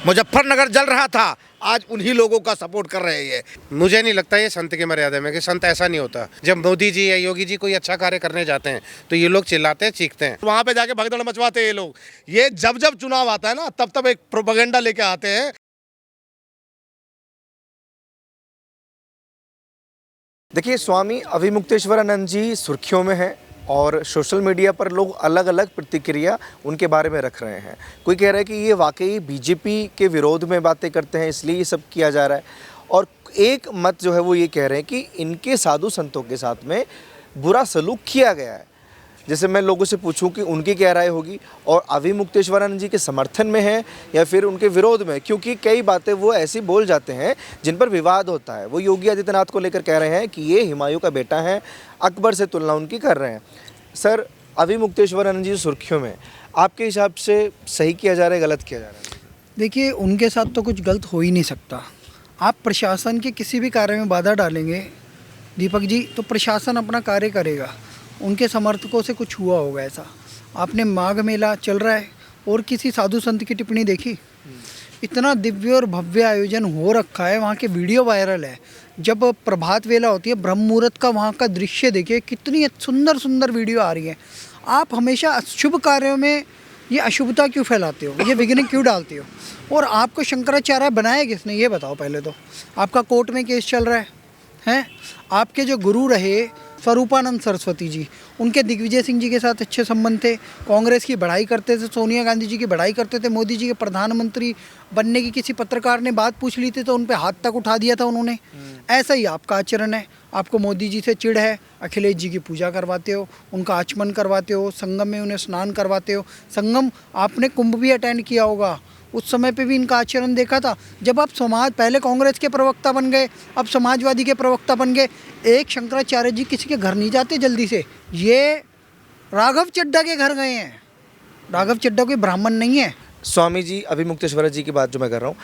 मुजफ्फरनगर जल रहा था, आज उन्हीं लोगों का सपोर्ट कर रहे हैं। मुझे नहीं लगता ये संत की मर्यादा में, कि संत ऐसा नहीं होता। जब मोदी जी या योगी जी कोई अच्छा कार्य करने जाते हैं तो ये लोग चिल्लाते हैं, चीखते हैं, वहां पे जाके भगदड़ मचवाते हैं ये लोग। ये जब जब चुनाव आता है ना, तब तब एक प्रोपेगेंडा लेके आते हैं। देखिए, स्वामी अविमुक्तेश्वरानंद जी सुर्खियों में हैं और सोशल मीडिया पर लोग अलग अलग प्रतिक्रिया उनके बारे में रख रहे हैं। कोई कह रहा है कि ये वाकई बीजेपी के विरोध में बातें करते हैं, इसलिए ये सब किया जा रहा है। और एक मत जो है वो ये कह रहे हैं कि इनके साधु संतों के साथ में बुरा सलूक किया गया है। जैसे मैं लोगों से पूछूं कि उनकी क्या राय होगी, और अविमुक्तेश्वरानंद जी के समर्थन में है या फिर उनके विरोध में, क्योंकि कई बातें वो ऐसी बोल जाते हैं जिन पर विवाद होता है। वो योगी आदित्यनाथ को लेकर कह रहे हैं कि ये हुमायूं का बेटा है, अकबर से तुलना उनकी कर रहे हैं। सर, अविमुक्तेश्वरानंद जी सुर्खियों में, आपके हिसाब से सही किया जा रहा है, गलत किया जा रहा है? देखिए, उनके साथ तो कुछ गलत हो ही नहीं सकता। आप प्रशासन के किसी भी कार्य में बाधा डालेंगे दीपक जी, तो प्रशासन अपना कार्य करेगा। उनके समर्थकों से कुछ हुआ होगा ऐसा। आपने माघ मेला चल रहा है और किसी साधु संत की टिप्पणी देखी? इतना दिव्य और भव्य आयोजन हो रखा है, वहाँ के वीडियो वायरल है। जब प्रभात वेला होती है, ब्रह्म मुहूर्त का वहाँ का दृश्य देखिए, कितनी सुंदर सुंदर वीडियो आ रही है। आप हमेशा शुभ कार्यों में ये अशुभता क्यों फैलाते हो, ये विघ्न क्यों डालते हो? और आपको शंकराचार्य बनाया किसने, ये बताओ पहले तो। आपका कोर्ट में केस चल रहा है। आपके जो गुरु रहे स्वरूपानंद सरस्वती जी, उनके दिग्विजय सिंह जी के साथ अच्छे संबंध थे। कांग्रेस की बढ़ाई करते थे, सोनिया गांधी जी की बढ़ाई करते थे। मोदी जी के प्रधानमंत्री बनने की किसी पत्रकार ने बात पूछ ली थी तो उन पे हाथ तक उठा दिया था उन्होंने। ऐसा ही आपका आचरण है। आपको मोदी जी से चिढ़ है, अखिलेश जी की पूजा करवाते हो, उनका आचमन करवाते हो, संगम में उन्हें स्नान करवाते हो। संगम, आपने कुंभ भी अटेंड किया होगा, उस समय पे भी इनका आचरण देखा था। जब आप पहले कांग्रेस के प्रवक्ता बन गए, अब समाजवादी के प्रवक्ता बन गए। एक शंकराचार्य जी किसी के घर नहीं जाते जल्दी से। ये राघव चड्ढा के घर गए हैं। राघव चड्ढा कोई ब्राह्मण नहीं है। स्वामी जी अविमुक्तेश्वर जी की बात जो मैं कर रहा हूँ,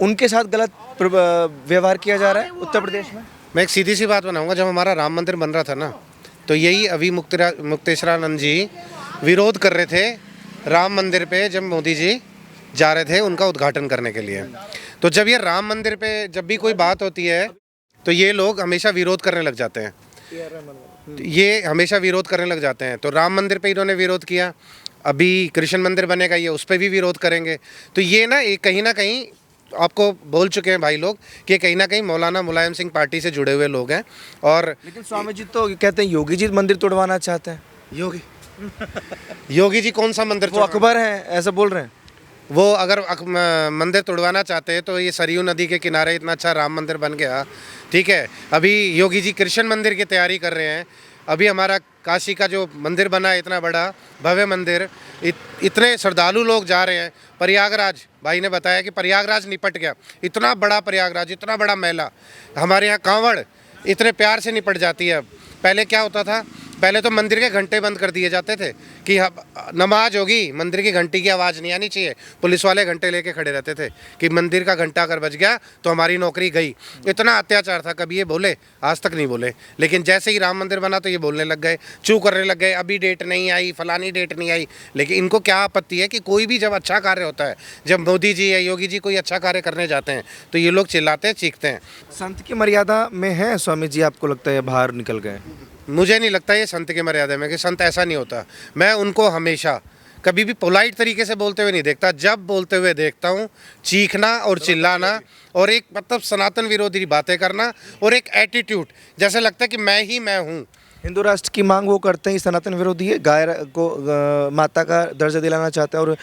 उनके साथ गलत व्यवहार किया जा रहा है उत्तर प्रदेश में। मैं एक सीधी सी बात बनाऊंगा। जब हमारा राम मंदिर बन रहा था ना, तो यही अविमुक्तेश्वरानंद जी विरोध कर रहे थे राम मंदिर पे। जब मोदी जी जा रहे थे उनका उद्घाटन करने के लिए, तो जब ये राम मंदिर पे जब भी कोई बात होती है तो ये लोग हमेशा विरोध करने लग जाते हैं। ये हमेशा विरोध करने लग जाते हैं। तो राम मंदिर पे इन्होंने विरोध किया, अभी कृष्ण मंदिर बनेगा, ये उस पर भी विरोध करेंगे। तो ये कहीं ना कहीं आपको बोल चुके हैं भाई लोग कि कहीं ना कहीं मौलाना मुलायम सिंह पार्टी से जुड़े हुए लोग हैं। और लेकिन स्वामी जी तो कहते हैं योगी जी मंदिर तोड़वाना चाहते हैं। योगी जी कौन सा मंदिर? वो अकबर हैं, ऐसा बोल रहे हैं। वो अगर मंदिर तोड़वाना चाहते हैं तो ये सरयू नदी के किनारे इतना अच्छा राम मंदिर बन गया, ठीक है। अभी योगी जी कृष्ण मंदिर की तैयारी कर रहे हैं। अभी हमारा काशी का जो मंदिर बना है, इतना बड़ा भव्य मंदिर, इतने श्रद्धालु लोग जा रहे हैं। प्रयागराज, भाई ने बताया कि प्रयागराज निपट गया। इतना बड़ा प्रयागराज, इतना बड़ा मेला। हमारे यहाँ कांवड़ इतने प्यार से निपट जाती है। पहले क्या होता था, पहले तो मंदिर के घंटे बंद कर दिए जाते थे कि नमाज होगी, मंदिर की घंटी की आवाज़ नहीं आनी चाहिए। पुलिस वाले घंटे लेके खड़े रहते थे कि मंदिर का घंटा अगर बज गया तो हमारी नौकरी गई। इतना अत्याचार था, कभी ये बोले? आज तक नहीं बोले। लेकिन जैसे ही राम मंदिर बना तो ये बोलने लग गए, चू करने लग गए, अभी डेट नहीं आई, फलानी डेट नहीं आई। लेकिन इनको क्या आपत्ति है कि कोई भी जब अच्छा कार्य होता है, जब मोदी जी या योगी जी कोई अच्छा कार्य करने जाते हैं तो ये लोग चिल्लाते हैं, चीखते हैं। संत की मर्यादा में है स्वामी जी, आपको लगता है बाहर निकल गए? मुझे नहीं लगता ये संत की मर्यादा में, कि संत ऐसा नहीं होता। मैं उनको हमेशा कभी भी पोलाइट तरीके से बोलते हुए नहीं देखता। जब बोलते हुए देखता हूँ, चीखना और चिल्लाना और एक मतलब सनातन विरोधी बातें करना और एक एटीट्यूड, जैसे लगता है कि मैं ही मैं हूँ। हिंदू राष्ट्र की मांग वो करते हैं, सनातन विरोधी है। गाय को माता का दर्जा दिलाना चाहते हैं और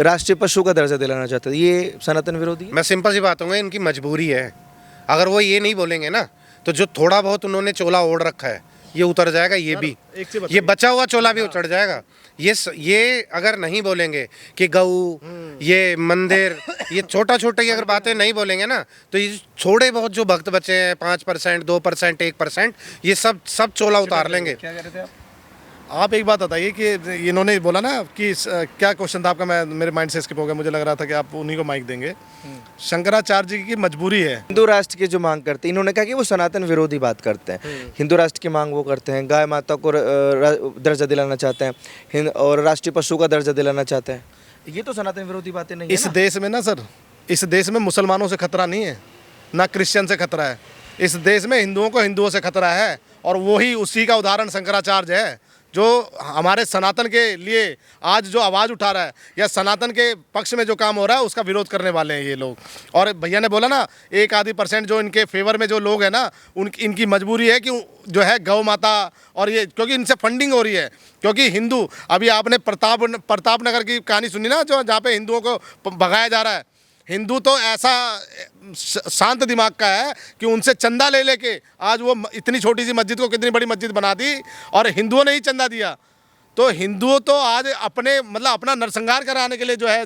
राष्ट्रीय पशु का दर्जा दिलाना चाहते हैं, ये सनातन विरोधी है। मैं सिंपल सी बात होंगी, इनकी मजबूरी है। अगर वो ये नहीं बोलेंगे ना, तो जो थोड़ा बहुत उन्होंने चोला ओढ़ रखा है ये उतर जाएगा। ये भी, ये बचा हुआ चोला भी उतर जाएगा। ये अगर नहीं बोलेंगे कि गऊ, ये मंदिर, ये छोटा छोटा ही अगर बातें नहीं बोलेंगे ना, तो ये थोड़े बहुत जो भक्त बचे हैं, 5%, 2%, 1%, ये सब चोला उतार लेंगे। क्या कह रहे थे आप? आप एक बात बताइए कि इन्होंने बोला ना कि क्या क्वेश्चन था आपका, मैं मेरे माइंड से स्किप हो गया। मुझे लग रहा था कि आप उन्हीं को माइक देंगे। शंकराचार्य जी की मजबूरी है। हिंदू राष्ट्र की जो मांग करते हैं, इन्होंने कहा कि वो सनातन विरोधी बात करते हैं। हिंदू राष्ट्र की मांग वो करते हैं, गाय माता को दर्जा दिलाना चाहते हैं और राष्ट्रीय पशु का दर्जा दिलाना चाहते हैं। ये तो सनातन विरोधी बातें नहीं है इस देश में ना सर, इस देश में मुसलमानों से खतरा नहीं है, ना क्रिश्चियन से खतरा है। इस देश में हिंदुओं को हिंदुओं से खतरा है, और वही उसी का उदाहरण शंकराचार्य है, जो हमारे सनातन के लिए आज जो आवाज़ उठा रहा है या सनातन के पक्ष में जो काम हो रहा है उसका विरोध करने वाले हैं ये लोग। और भैया ने बोला ना 1-2% जो इनके फेवर में जो लोग हैं ना, इनकी मजबूरी है कि जो है गौ माता, और ये क्योंकि इनसे फंडिंग हो रही है, क्योंकि हिंदू, अभी आपने प्रताप नगर की कहानी सुनी ना, जो जहाँ पे हिंदुओं को भगाया जा रहा है। हिंदू तो ऐसा शांत दिमाग का है कि उनसे चंदा ले लेके आज वो इतनी छोटी सी मस्जिद को कितनी बड़ी मस्जिद बना दी, और हिंदुओं ने ही चंदा दिया। तो हिंदुओं तो आज अपने मतलब अपना नरसंहार कराने के लिए जो है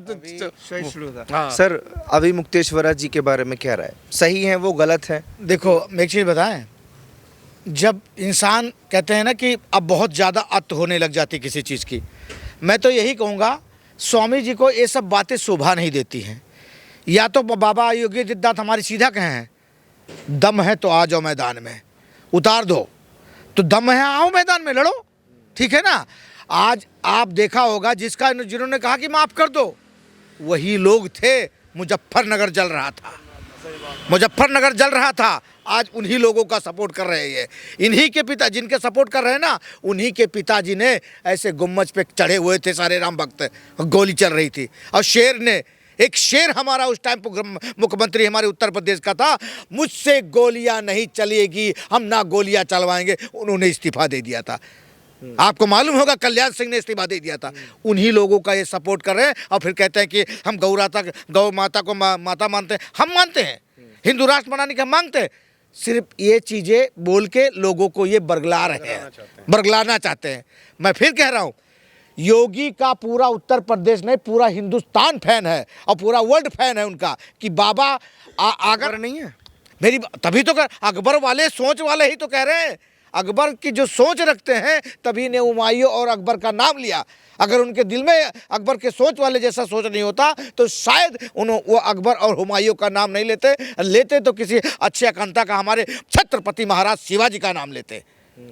हाँ। सर, अभी मुक्तेश्वरा जी के बारे में क्या राय, सही है वो, गलत है? देखो, मैं एक चीज़ बताएं, जब इंसान कहते हैं ना कि अब बहुत ज़्यादा अत होने लग जाती किसी चीज़ की, मैं तो यही कहूँगा स्वामी जी को ये सब बातें शोभा नहीं देती हैं। या तो बाबा योगी आदित्यनाथ हमारी सीधा कहे हैं, दम है तो आ जाओ मैदान में, उतार दो, तो दम है आओ मैदान में लड़ो, ठीक है ना। आज आप देखा होगा जिन्होंने कहा कि माफ़ कर दो, वही लोग थे। मुजफ्फरनगर जल रहा था, मुजफ्फरनगर जल रहा था, आज उन्हीं लोगों का सपोर्ट कर रहे हैं। इन्हीं के पिता जिनके सपोर्ट कर रहे हैं ना, उन्हीं के पिताजी ने ऐसे गुम्मज पे चढ़े हुए थे सारे राम भक्त, गोली चल रही थी, और शेर ने, एक शेर हमारा उस टाइम मुख्यमंत्री हमारे उत्तर प्रदेश का था, मुझसे गोलियां नहीं चलेगी, हम ना गोलियां चलवाएंगे, उन्होंने इस्तीफा दे दिया था। आपको मालूम होगा कल्याण सिंह ने इस्तीफा दे दिया था। उन्हीं लोगों का ये सपोर्ट कर रहे हैं, और फिर कहते हैं कि हम गौ माता को माता मानते हैं। हम मानते हैं, हिंदू राष्ट्र बनाने के हम मांगते हैं, सिर्फ ये चीज़ें बोल के लोगों को ये बरगला रहे हैं, बरगलाना चाहते हैं। मैं फिर कह रहा हूँ, योगी का पूरा उत्तर प्रदेश नहीं, पूरा हिंदुस्तान फैन है, और पूरा वर्ल्ड फैन है उनका, कि बाबा अगर नहीं है मेरी, तभी तो अकबर वाले सोच वाले ही तो कह रहे हैं, अकबर की जो सोच रखते हैं तभी ने हुमायूं और अकबर का नाम लिया। अगर उनके दिल में अकबर के सोच वाले जैसा सोच नहीं होता तो शायद वो अकबर और हुमायूं का नाम नहीं लेते तो किसी अच्छे अकंता का, हमारे छत्रपति महाराज शिवाजी का नाम लेते,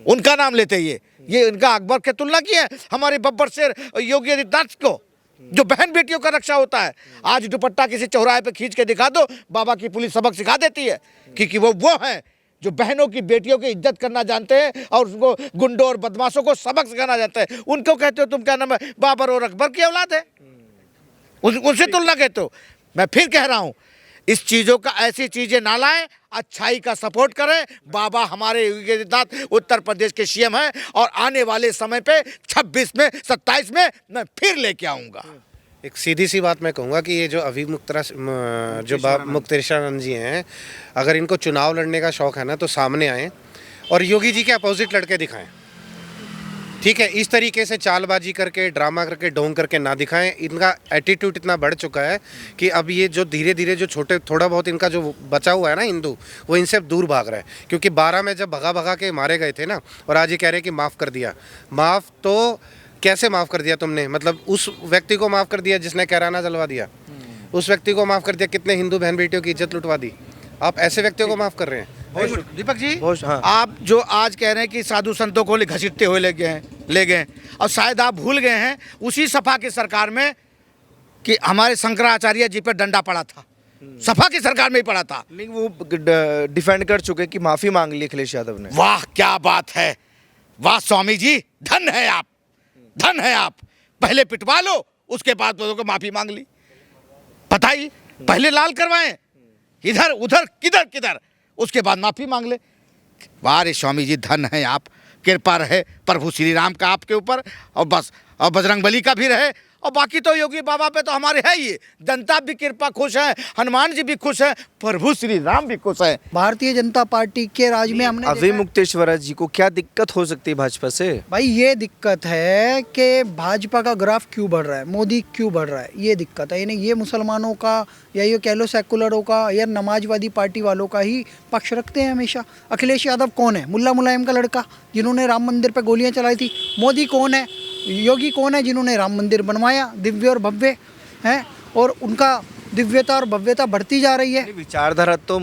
उनका नाम लेते। ये इनका अकबर के तुलना की है हमारे बब्बर शेर योगी आदित्यनाथ को, जो बहन बेटियों का रक्षा होता है। आज दुपट्टा किसी चौराहे पे खींच के दिखा दो, बाबा की पुलिस सबक सिखा देती है, क्योंकि वो हैं जो बहनों की बेटियों की इज्जत करना जानते हैं, और उसको गुंडों और बदमाशों को सबक सिखाना जानते हैं। उनको कहते हो तुम क्या नाम है, बाबर और अकबर की औलाद है, उनसे तुलना कहते हो। मैं फिर कह रहा हूँ, इस चीज़ों का, ऐसी चीज़ें ना लाएं, अच्छाई का सपोर्ट करें। बाबा हमारे योगी आदित्यनाथ उत्तर प्रदेश के सीएम हैं, और आने वाले समय पे 26 में 27 में मैं फिर लेके आऊँगा। एक सीधी सी बात मैं कहूँगा कि ये जो अभी मुक्तेश्वरानंद जी हैं, अगर इनको चुनाव लड़ने का शौक़ है ना, तो सामने आएँ और योगी जी के अपोजिट लड़के दिखाएं, ठीक है। इस तरीके से चालबाजी करके, ड्रामा करके, ढोंग करके ना दिखाएं। इनका एटीट्यूड इतना बढ़ चुका है कि अब ये जो धीरे धीरे जो थोड़ा बहुत इनका जो बचा हुआ है ना हिंदू, वो इनसे दूर भाग रहा है। क्योंकि 12 में जब भगा के मारे गए थे ना, और आज ये कह रहे हैं कि माफ़ कर दिया। माफ़ तो कैसे माफ़ कर दिया तुमने? मतलब उस व्यक्ति को माफ़ कर दिया जिसने कैराना जलवा दिया, उस व्यक्ति को माफ़ कर दिया कितने हिंदू बहन बेटियों की इज्जत लुटवा दी। आप ऐसे व्यक्तियों को माफ़ कर रहे हैं। दीपक जी, हाँ। आप जो आज कह रहे हैं कि साधु संतों को घसीटते हुए ले गए, और शायद आप भूल गए हैं उसी सपा की सरकार में कि हमारे शंकराचार्य जी पर डंडा पड़ा था, सपा की सरकार में ही पड़ा था। लेकिन वो डिफेंड कर चुके कि माफ़ी मांग ली अखिलेश यादव ने। वाह क्या बात है, वाह स्वामी जी, धन है आप, धन है आप। पहले पिटवा लो, उसके बाद लोगों को माफी मांग ली। पता ही, पहले लाल करवाएं, इधर उधर किधर किधर, उसके बाद माफी मांग ले। वाह रे स्वामी जी, धन है आप, कृपा रहे प्रभु श्री राम का आपके ऊपर, और बस, और बजरंगबली का भी रहे, और बाकी तो योगी बाबा पे तो हमारे है ही, जनता भी कृपा खुश है, हनुमान जी भी खुश है, प्रभु श्री राम भी खुश है। भारतीय जनता पार्टी के राज में हमने अभी मुक्तेश्वरा जी को क्या दिक्कत हो सकती है भाजपा से? भाई ये दिक्कत है कि भाजपा का ग्राफ क्यों बढ़ रहा है, मोदी क्यों बढ़ रहा है, ये दिक्कत है। यानी ये मुसलमानों का, या ये कह लो सेकुलरों का, या नमाजवादी पार्टी वालों का ही पक्ष रखते हैं हमेशा। अखिलेश यादव कौन है? मुल्ला मुलायम का लड़का, जिन्होंने राम मंदिर पर गोलियां चलाई थी। मोदी कौन है? योगी कौन है? जिन्होंने राम मंदिर बनवाया, दिव्य और भव्य हैं, और उनका दिव्यता और भव्यता बढ़ती जा रही है। विचारधारा तो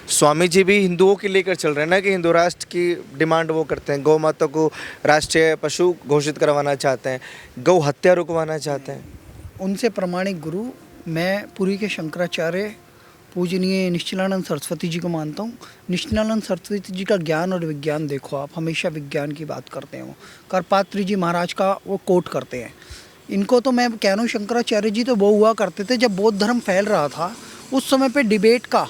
स्वामी जी भी हिंदुओं के लेकर चल रहे हैं ना, कि हिंदू राष्ट्र की डिमांड वो करते हैं, गौ माता को राष्ट्रीय पशु घोषित करवाना चाहते हैं, गौ हत्या रुकवाना चाहते हैं। उनसे प्रमाणिक गुरु मैं पुरी के शंकराचार्य पूजनीय निश्चलानंद सरस्वती जी को मानता हूँ। निश्चलानंद सरस्वती जी का ज्ञान और विज्ञान देखो आप, हमेशा विज्ञान की बात करते हैं। वो करपात्री जी महाराज का वो कोट करते हैं। इनको तो मैं कह रहा हूँ, शंकराचार्य जी तो वो हुआ करते थे जब बौद्ध धर्म फैल रहा था, उस समय पे डिबेट का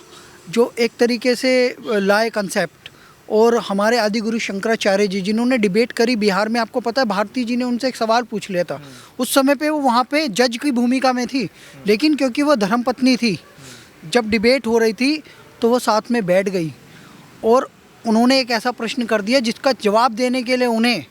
जो एक तरीके से लाए कंसेप्ट, और हमारे आदि गुरु शंकराचार्य जी जिन्होंने डिबेट करी बिहार में, आपको पता है भारती जी ने उनसे एक सवाल पूछ लिया था। उस समय पे वो वहाँ पे जज की भूमिका में थी, लेकिन क्योंकि वो धर्मपत्नी थी, जब डिबेट हो रही थी तो वो साथ में बैठ गई और उन्होंने एक ऐसा प्रश्न कर दिया जिसका जवाब देने के लिए उन्हें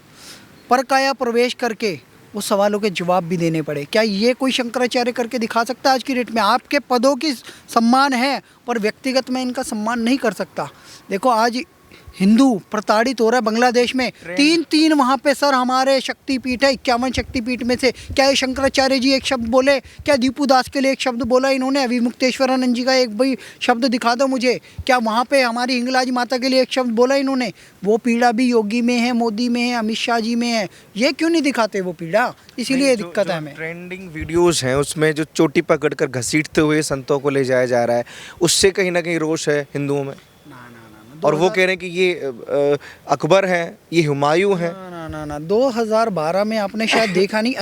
परकाया प्रवेश करके वो सवालों के जवाब भी देने पड़े। क्या ये कोई शंकराचार्य करके दिखा सकता है? आज की डेट में आपके पदों की सम्मान है पर व्यक्तिगत में इनका सम्मान नहीं कर सकता। देखो आज हिंदू प्रताड़ित हो रहा है बांग्लादेश में, तीन वहाँ पे सर हमारे शक्तिपीठ है, 51 शक्तिपीठ में से। क्या ये शंकराचार्य जी एक शब्द बोले? क्या दीपू दास के लिए एक शब्द बोला इन्होंने? अभिमुक्तेश्वरानंद जी का एक भाई शब्द दिखा दो मुझे। क्या वहाँ पे हमारी हिंगलाज माता के लिए एक शब्द बोला इन्होंने? वो पीड़ा भी योगी में है, मोदी में है, अमित शाह जी में है। ये क्यों नहीं दिखाते वो पीड़ा? इसीलिए दिक्कत है हमें। ट्रेंडिंग वीडियोस हैं उसमें जो चोटी पकड़कर घसीटते हुए संतों को ले जाया जा रहा है, उससे कहीं ना कहीं रोष है हिंदुओं में। और वो कह रहे हैं कि ये अकबर हैं, ये हुमायूं हैं। ना 2012 में आपने शायद देखा नहीं,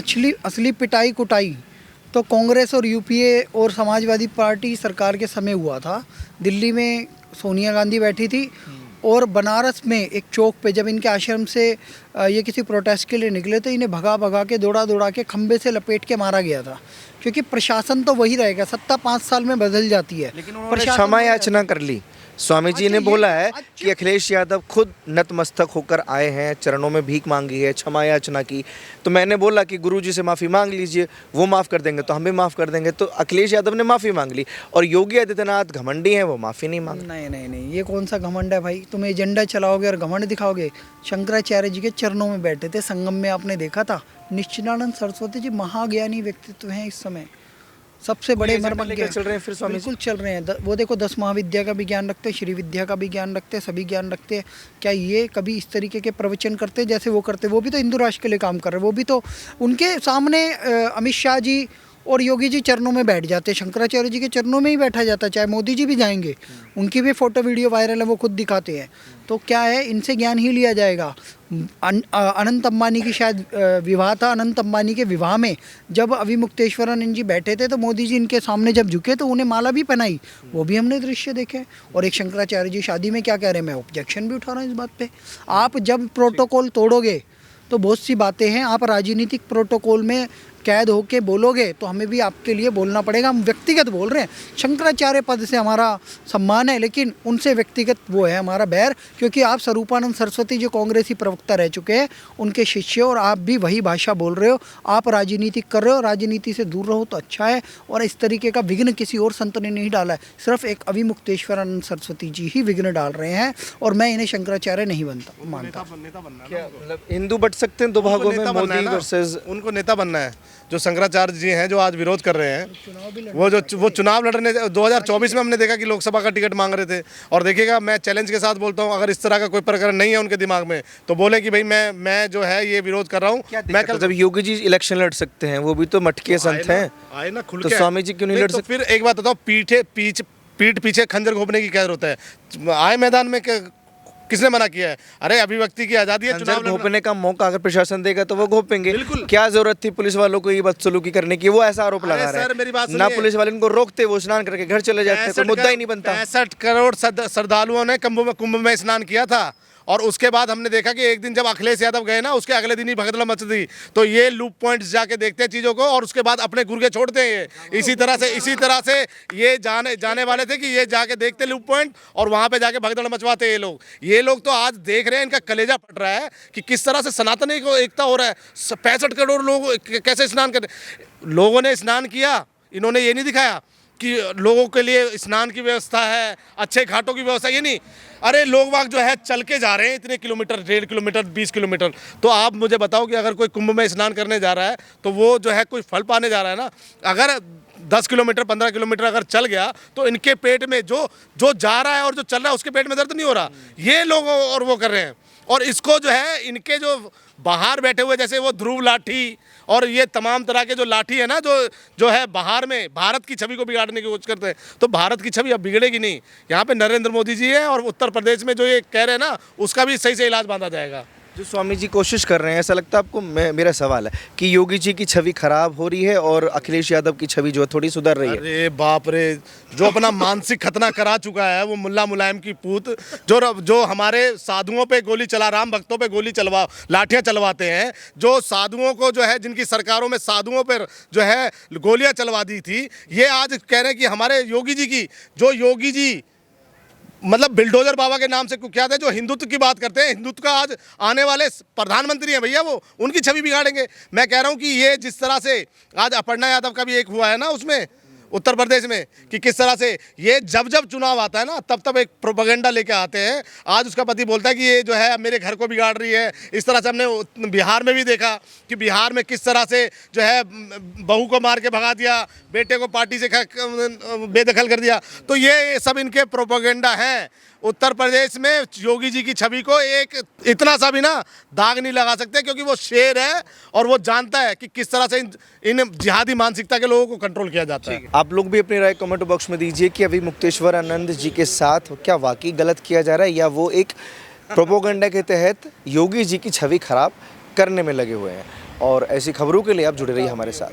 असली पिटाई कुटाई तो कांग्रेस और यूपीए और समाजवादी पार्टी सरकार के समय हुआ था। दिल्ली में सोनिया गांधी बैठी थी और बनारस में एक चौक पे जब इनके आश्रम से ये किसी प्रोटेस्ट के लिए निकले तो इन्हें भगा भगा के दौड़ा के खंबे से लपेट के मारा गया था। क्योंकि प्रशासन तो वही रहेगा, सत्ता 5 साल में बदल जाती है, लेकिन उन्होंने क्षमा याचना कर ली। स्वामी जी ने बोला है कि अखिलेश यादव खुद नतमस्तक होकर आए हैं, चरणों में भीख मांगी है, क्षमा याचना की। तो मैंने बोला कि गुरुजी से माफ़ी मांग लीजिए, वो माफ़ कर देंगे तो हम भी माफ़ कर देंगे। तो अखिलेश यादव ने माफ़ी मांग ली और योगी आदित्यनाथ घमंडी हैं, वो माफ़ी नहीं मांग। नहीं, ये कौन सा घमंड है भाई? तुम एजेंडा चलाओगे और घमंड दिखाओगे। शंकराचार्य जी के चरणों में बैठे थे, संगम में आपने देखा था। निश्चलानंद सरस्वती जी महाज्ञानी व्यक्तित्व हैं इस समय, सबसे बड़े मर्मज्ञ चल रहे हैं फिर स्वामी बिल्कुल चल रहे हैं। वो देखो 10 महाविद्या का भी ज्ञान रखते हैं, श्री विद्या का भी ज्ञान रखते हैं, सभी ज्ञान रखते हैं। क्या ये कभी इस तरीके के प्रवचन करते जैसे वो करते? वो भी तो हिंदू राष्ट्र के लिए काम कर रहे हैं। वो भी तो उनके सामने अमित शाह जी और योगी जी चरणों में बैठ जाते हैं, शंकराचार्य जी के चरणों में ही बैठा जाता है। चाहे मोदी जी भी जाएंगे, उनकी भी फ़ोटो वीडियो वायरल है, वो खुद दिखाते हैं। तो क्या है, इनसे ज्ञान ही लिया जाएगा। अनंत अंबानी की शायद विवाह था, अनंत अंबानी के विवाह में जब अभिमुक्तेश्वरानंद जी बैठे थे तो मोदी जी इनके सामने जब झुके तो उन्हें माला भी पहनाई, वो भी हमने दृश्य देखे। और एक शंकराचार्य जी शादी में क्या कह रहे हैं? मैं ऑब्जेक्शन भी उठा रहा हूँ इस बात पे। आप जब प्रोटोकॉल तोड़ोगे तो बहुत सी बातें हैं, आप राजनीतिक प्रोटोकॉल में कैद होके बोलोगे तो हमें भी आपके लिए बोलना पड़ेगा। हम व्यक्तिगत बोल रहे हैं, शंकराचार्य पद से हमारा सम्मान है, लेकिन उनसे व्यक्तिगत वो है हमारा बैर। क्योंकि आप स्वरूपानंद सरस्वती जो कांग्रेसी प्रवक्ता रह चुके हैं, उनके शिष्य, और आप भी वही भाषा बोल रहे हो। आप राजनीति कर रहे हो, राजनीति से दूर रहो तो अच्छा है। और इस तरीके का विघ्न किसी और संत ने नहीं डाला है, सिर्फ एक अभिमुक्तेश्वरानंद सरस्वती जी ही विघ्न डाल रहे हैं। और मैं इन्हें शंकराचार्य नहीं मानता। मतलब हिंदू बट सकते हैं दो भागों में, मोदी वर्सेस। उनको नेता बनना है। जो शंकराचार्य जी हैं जो आज विरोध कर रहे हैं, वो चुनाव लड़ने 2024 में हमने देखा कि लोकसभा का टिकट मांग रहे थे। और देखिएगा, मैं चैलेंज के साथ बोलता हूं, अगर इस तरह का कोई प्रकरण नहीं है उनके दिमाग में तो बोले कि भाई मैं जो है ये विरोध कर रहा हूं। मैं कल जब योगी जी इलेक्शन लड़ सकते हैं, वो भी तो मटके संत हैं, आए ना खुल तो के। स्वामी जी क्यों नहीं लड़ सकते? फिर एक बात बताओ, पीठ पीछे खंजर घोंपने की क्या जरूरत है? आए मैदान में, किसने मना किया है? अरे अभिव्यक्ति की आजादी है। खंजर घोंपने का मौका अगर प्रशासन देगा तो वो घोंपेंगे। क्या जरूरत थी पुलिस वालों को ये बदसलूकी करने की? वो ऐसा आरोप लगा रहे हैं ना, पुलिस वाले इनको रोकते, वो स्नान करके घर चले जाते, कोई मुद्दा ही नहीं बनता। 65 करोड़ श्रद्धालुओं ने कुंभ में स्नान किया था। और उसके बाद हमने देखा कि एक दिन जब अखिलेश यादव गए ना, उसके अगले दिन ही भगदड़ मच दी। तो ये लूप पॉइंट्स जाके देखते हैं चीज़ों को और उसके बाद अपने गुर्गे छोड़ते हैं। ये इसी तरह से ये जाने वाले थे कि ये जाके देखते लूप पॉइंट और वहाँ पे जाके भगदड़ मचवाते ये लोग तो आज देख रहे हैं, इनका कलेजा फट रहा है कि किस तरह से सनातनी को एकता हो रहा है। 65 करोड़ लोग कैसे स्नान कर, लोगों ने स्नान किया, इन्होंने ये नहीं दिखाया कि लोगों के लिए स्नान की व्यवस्था है, अच्छे घाटों की व्यवस्था, ये नहीं। अरे लोग वाग जो है चल के जा रहे हैं इतने किलोमीटर, 1.5 किलोमीटर, 20 किलोमीटर। तो आप मुझे बताओ कि अगर कोई कुंभ में स्नान करने जा रहा है तो वो जो है कोई फल पाने जा रहा है ना। अगर 10 किलोमीटर 15 किलोमीटर अगर चल गया तो इनके पेट में जो जा रहा है और जो चल रहा है उसके पेट में दर्द नहीं हो रहा। ये लोग और वो कर रहे हैं। और इसको जो है इनके जो बाहर बैठे हुए जैसे वो ध्रुव लाठी और ये तमाम तरह के जो लाठी है ना जो है बाहर में भारत की छवि को बिगाड़ने की कोशिश करते हैं, तो भारत की छवि अब बिगड़ेगी नहीं। यहाँ पे नरेंद्र मोदी जी है और उत्तर प्रदेश में जो ये कह रहे हैं ना उसका भी सही से इलाज बांधा जाएगा। जो स्वामी जी कोशिश कर रहे हैं, ऐसा लगता है आपको? मेरा सवाल है कि योगी जी की छवि खराब हो रही है और अखिलेश यादव की छवि जो है थोड़ी सुधर रही है। अरे बाप रे, जो अपना मानसिक खतना करा चुका है वो मुल्ला मुलायम की पूत, जो हमारे साधुओं पे गोली चला, राम भक्तों पे गोली लाठियां चलवाते हैं, जो साधुओं को जो है जिनकी सरकारों में साधुओं पर जो है गोलियां चलवा दी थी, ये आज कह रहे हैं कि हमारे योगी जी की, जो योगी जी मतलब बिल्डोजर बाबा के नाम से कुख्यात है, जो हिंदुत्व की बात करते हैं, हिंदुत्व का आज आने वाले प्रधानमंत्री हैं भैया, वो उनकी छवि बिगाड़ेंगे। मैं कह रहा हूं कि ये जिस तरह से आज अपर्णा यादव का भी एक हुआ है ना उसमें उत्तर प्रदेश में, कि किस तरह से ये जब जब चुनाव आता है ना तब एक प्रोपेगेंडा लेके आते हैं। आज उसका पति बोलता है कि ये जो है मेरे घर को बिगाड़ रही है। इस तरह से हमने बिहार में भी देखा कि बिहार में किस तरह से जो है बहू को मार के भगा दिया, बेटे को पार्टी से बेदखल कर दिया। तो ये सब इनके प्रोपेगेंडा हैं। उत्तर प्रदेश में योगी जी की छवि को एक इतना सा भी ना दाग नहीं लगा सकते, क्योंकि वो शेर है और वो जानता है कि किस तरह से इन जिहादी मानसिकता के लोगों को कंट्रोल किया जाता है। आप लोग भी अपनी राय कमेंट बॉक्स में दीजिए कि अभी मुक्तेश्वर आनंद जी के साथ क्या वाकई गलत किया जा रहा है या वो एक प्रोपोगंडा के तहत योगी जी की छवि खराब करने में लगे हुए हैं। और ऐसी खबरों के लिए आप जुड़े रहिए हमारे साथ।